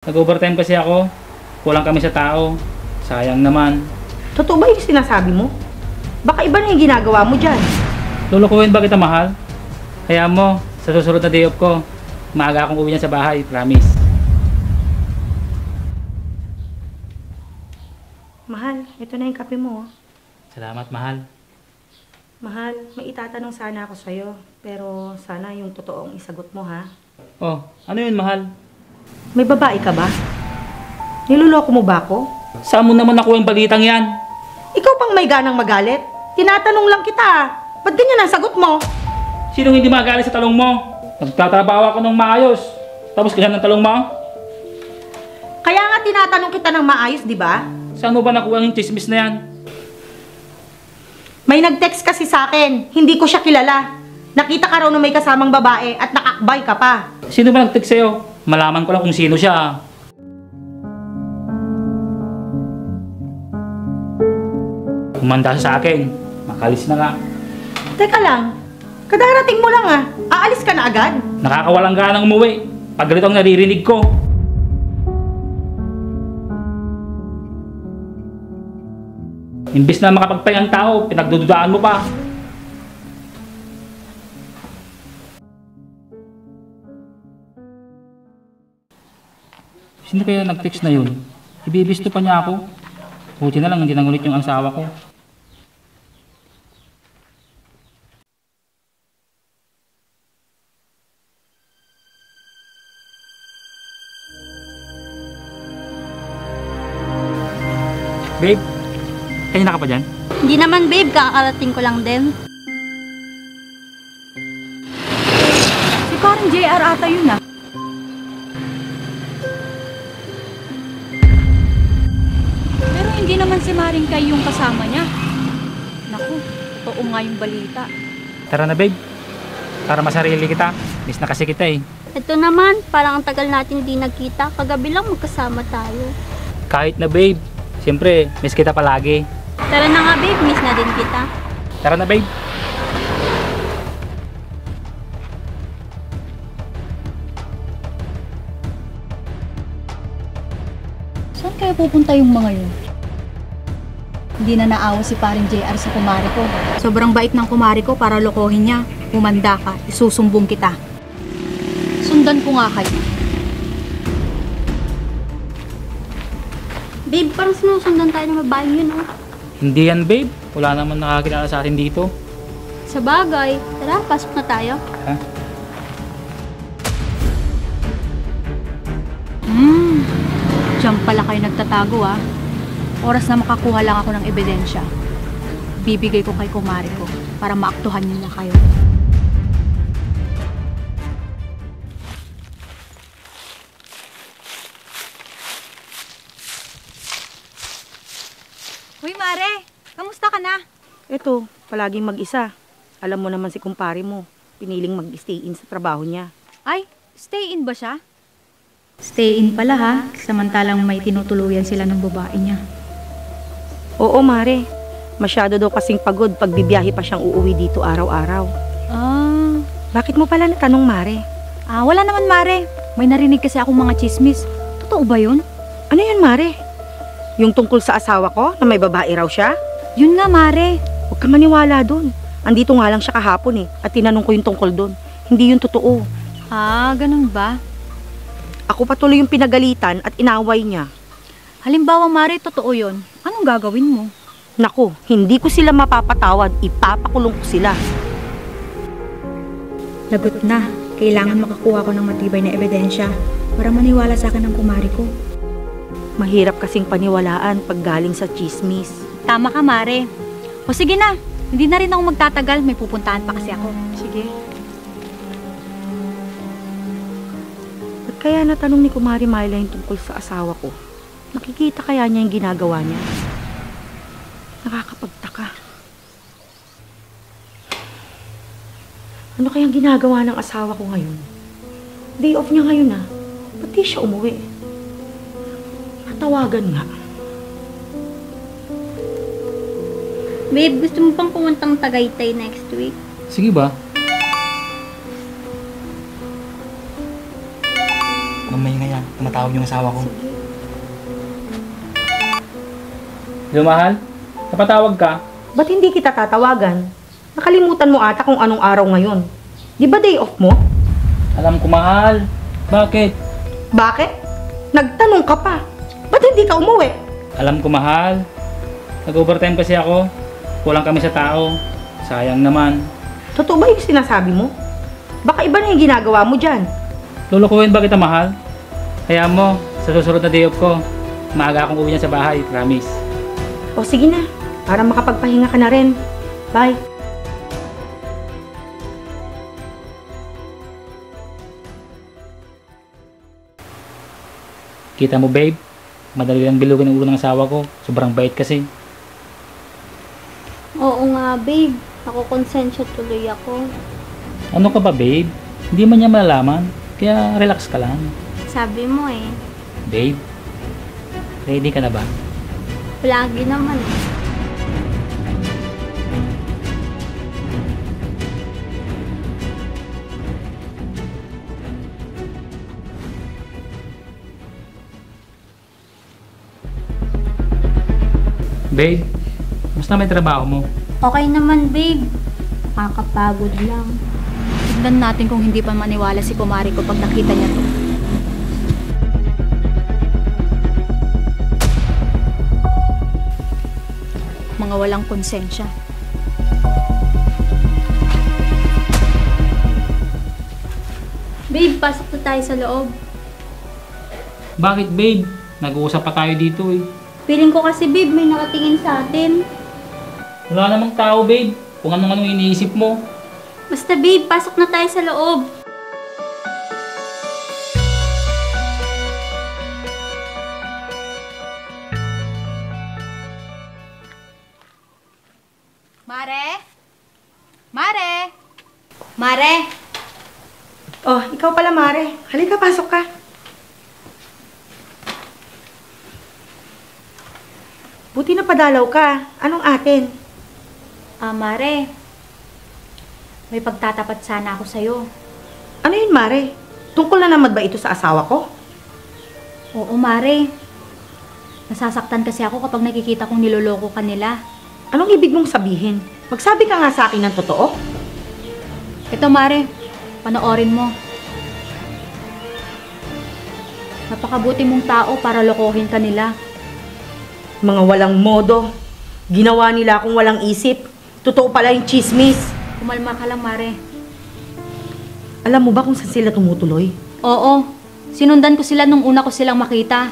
Nag-overtime kasi ako. Kulang kami sa tao. Sayang naman. Totoo ba yung sinasabi mo? Baka iba na yung ginagawa mo dyan. Lulukuhin ba kita, mahal? Hayaan mo, sa susunod na day off ko, maaga akong uwi niyan sa bahay, promise. Mahal, ito na yung kape mo. Salamat, mahal. Mahal, may itatanong sana ako sa'yo. Pero sana yung totoong isagot mo, ha? Oh, ano yun, mahal? May babae ka ba? Niloloko mo ba ako? Saan mo naman nakuha yung balitang yan? Ikaw pang may ganang magalit? Tinatanong lang kita. Ba't ganyan ang sagot mo? Sinong hindi magalit sa talong mo? Nagtatrabaho ako ng maayos. Tapos ganyan ang talong mo? Kaya nga tinatanong kita ng maayos, di ba? Saan mo ba nakuha yung chismis na yan? May nag-text kasi sa akin. Hindi ko siya kilala. Nakita ka raw na may kasamang babae at nakakbay ka pa. Sino ba nag-text sa'yo? Malaman ko lang kung sino siya. Kumanda siya sa akin. Makalis na nga. Teka lang. Kadarating mo lang ah. Aalis ka na agad? Nakakawalang ganang umuwi. Pag ganito ang naririnig ko. Imbis na makapagpahinga ang tao, pinagdududaan mo pa. Sino kaya nag-text na yun? Ibibisto pa niya ako. Buti na lang hindi nangulit yung asawa ko. Babe, kanina ka pa dyan? Hindi naman babe, kakarating ko lang din. Si parang JR ata yun ah. Pero hindi naman si Maring Kay yung kasama niya. Naku, totoo nga yung balita. Tara na babe, para masarili kita. Miss na kasi kita eh. Ito naman, parang ang tagal natin di nagkita. Kagabi lang magkasama tayo. Kahit na babe, siyempre miss kita palagi. Tara na nga babe, miss na din kita. Tara na babe. Saan kaya pupunta yung mga yun? Hindi na naawa si paring JR sa kumari ko. Sobrang bait ng kumari ko para lokohin niya. Humanda ka, isusumbong kita. Sundan ko nga kayo. Babe, parang sinusundan tayo ng babaeng yun oh. Hindi yan babe, wala naman nakakilala sa atin dito. Sa bagay, tara, pasok na tayo. Ha? Diyan pala kayo nagtatago ah. Oras na makakuha lang ako ng ebidensya. Bibigay ko kay kumari ko para maaktuhan niyo na kayo. Uy Mare, kamusta ka na? Ito, palaging mag-isa. Alam mo naman si kumpare mo. Piniling mag-stay in sa trabaho niya. Ay, stay in ba siya? Stay in pala ha, samantalang may tinutuluyan sila ng babae niya. Oo, Mare. Masyado daw kasing pagod pag bibiyahe pa siyang uuwi dito araw-araw. Ah, Bakit mo pala natanong, Mare? wala naman Mare. May narinig kasi akong mga chismis. Totoo ba yun? Ano yun, Mare? Yung tungkol sa asawa ko na may babae raw siya? Yun nga Mare. Huwag ka maniwala dun. Andito nga lang siya kahapon at tinanong ko yung tungkol dun. Hindi yun totoo. Ah, ganun ba? Ako patuloy yung pinagalitan at inaway niya. Halimbawa Mare, totoo yun. Anong gagawin mo? Naku, hindi ko sila mapapatawad. Ipapakulong ko sila. Lagot na. Kailangan makakuha ko ng matibay na ebidensya para maniwala sa akin ng kumari ko. Mahirap kasing paniwalaan pag galing sa chismis. Tama ka Mare. O sige na, hindi na rin ako magtatagal. May pupuntahan pa kasi ako. Sige. Ba't kaya natanong ni Kumari Myla yung tungkol sa asawa ko? Nakikita kaya niya yung ginagawa niya? Nakakapagtaka. Ano kayang ginagawa ng asawa ko ngayon? Day off niya ngayon ah. Ba't di siya umuwi? Matawagan nga. Babe, gusto mo pang pumuntang Tagaytay next week? Sige ba? Mamay nga yan. Tumatawag yung asawa ko. Hello, mahal? Napatawag ka? Ba't hindi kita tatawagan? Nakalimutan mo ata kung anong araw ngayon. Di ba day off mo? Alam ko, mahal. Bakit? Bakit? Nagtanong ka pa. Ba't hindi ka umuwi? Alam ko, mahal. Nag-overtime kasi ako. Kulang kami sa tao. Sayang naman. Totoo ba yung sinasabi mo? Baka iba na yung ginagawa mo dyan. Lulukuhin ba kita, mahal? Hayaan mo, sa susunod na day off ko, maaga akong uwi niyan sa bahay, promise. O sige na, para makapagpahinga ka na rin. Bye. Kita mo, babe? Madali lang bilugin ang ulo ng asawa ko. Sobrang bait kasi. Oo nga, babe. Nakukonsensya tuloy ako. Ano ka ba, babe? Hindi man niya malalaman. Kaya relax ka lang. Sabi mo eh. Babe, ready ka na ba? Lagi naman eh. Babe, musta may trabaho mo? Okay naman, babe. Nakakapagod lang. Tignan natin kung hindi pa maniwala si kumari ko pag nakita niya to. Mga walang konsensya. Babe, pasok na tayo sa loob. Bakit, babe? Nag-uusap pa tayo dito eh. Feeling ko kasi, babe, may nakatingin sa atin. Wala namang tao, babe. Kung anong iniisip mo. Basta, babe, pasok na tayo sa loob. Mare? Mare? Mare? Oh, ikaw pala, Mare. Halika, pasok ka. Buti na padalaw ka. Anong atin? Mare. May pagtatapat sana ako sa'yo. Ano yun, Mare? Tungkol na naman ba ito sa asawa ko? Oo, Mare. Nasasaktan kasi ako kapag nakikita kong niloloko ka nila. Anong ibig mong sabihin? Magsabi ka nga sa akin ng totoo. Ito, Mare. Panoorin mo. Napakabuti mong tao para lokohin ka nila. Mga walang modo. Ginawa nila akong walang isip. Totoo pala yung chismis. Kumalma ka lang, Mare. Alam mo ba kung saan sila tumutuloy? Oo. Sinundan ko sila nung una ko silang makita.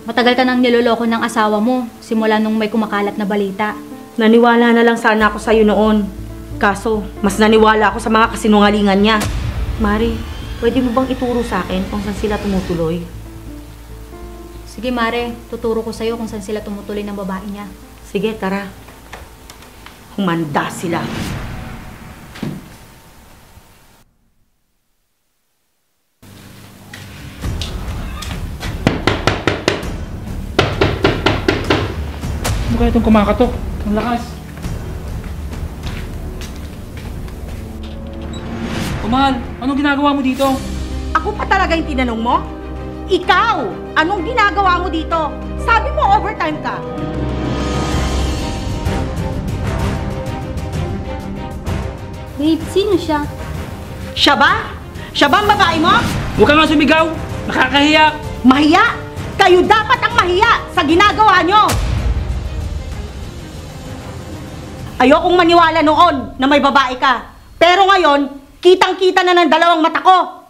Matagal ka nang niloloko ng asawa mo, simula nung may kumakalat na balita. Naniwala na lang sana ako sa'yo noon. Kaso, mas naniwala ako sa mga kasinungalingan niya. Mari, pwede mo bang ituro sa akin kung saan sila tumutuloy? Sige, Mare. Tuturo ko sa'yo kung saan sila tumutuloy ng babae niya. Sige, tara. Humanda sila. Ano kaya itong kumakatok? Ang lakas. Kumahal, anong ginagawa mo dito? Ako pa talaga yung tinanong mo? Ikaw! Anong ginagawa mo dito? Sabi mo overtime ka. Babe, sino siya? Siya ba? Siya ba ang babae mo? Huwag ka nga sumigaw! Nakakahiya! Mahiya! Kayo dapat ang mahiya sa ginagawa nyo! Ayokong maniwala noon na may babae ka. Pero ngayon, kitang-kita na ng dalawang mata ko.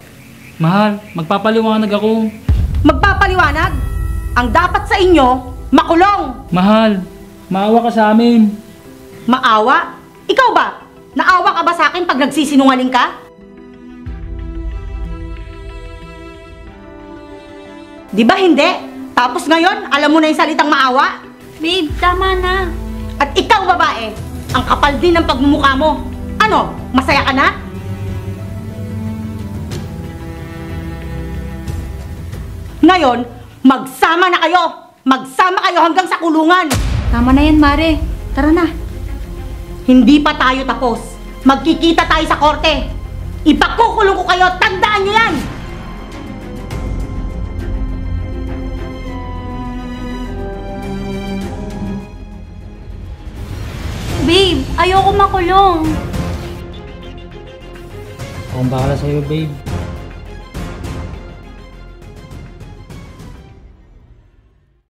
Mahal, magpapaliwanag ako. Magpapaliwanag? Ang dapat sa inyo, makulong. Mahal, maawa ka sa amin. Maawa? Ikaw ba? Naawa ka ba sa akin pag nagsisinungaling ka? Di ba hindi? Tapos ngayon, alam mo na yung salitang maawa? Babe, tama na. At ikaw, babae, ang kapal din ng pagmumukha mo. Ano? Masaya ka na? Ngayon, magsama na kayo! Magsama kayo hanggang sa kulungan! Tama na yan, Mare. Tara na. Hindi pa tayo tapos. Magkikita tayo sa korte. Ipakukulong ko kayo, tandaan nyo yan! Ayoko makulong. Akong bahala sa'yo, babe.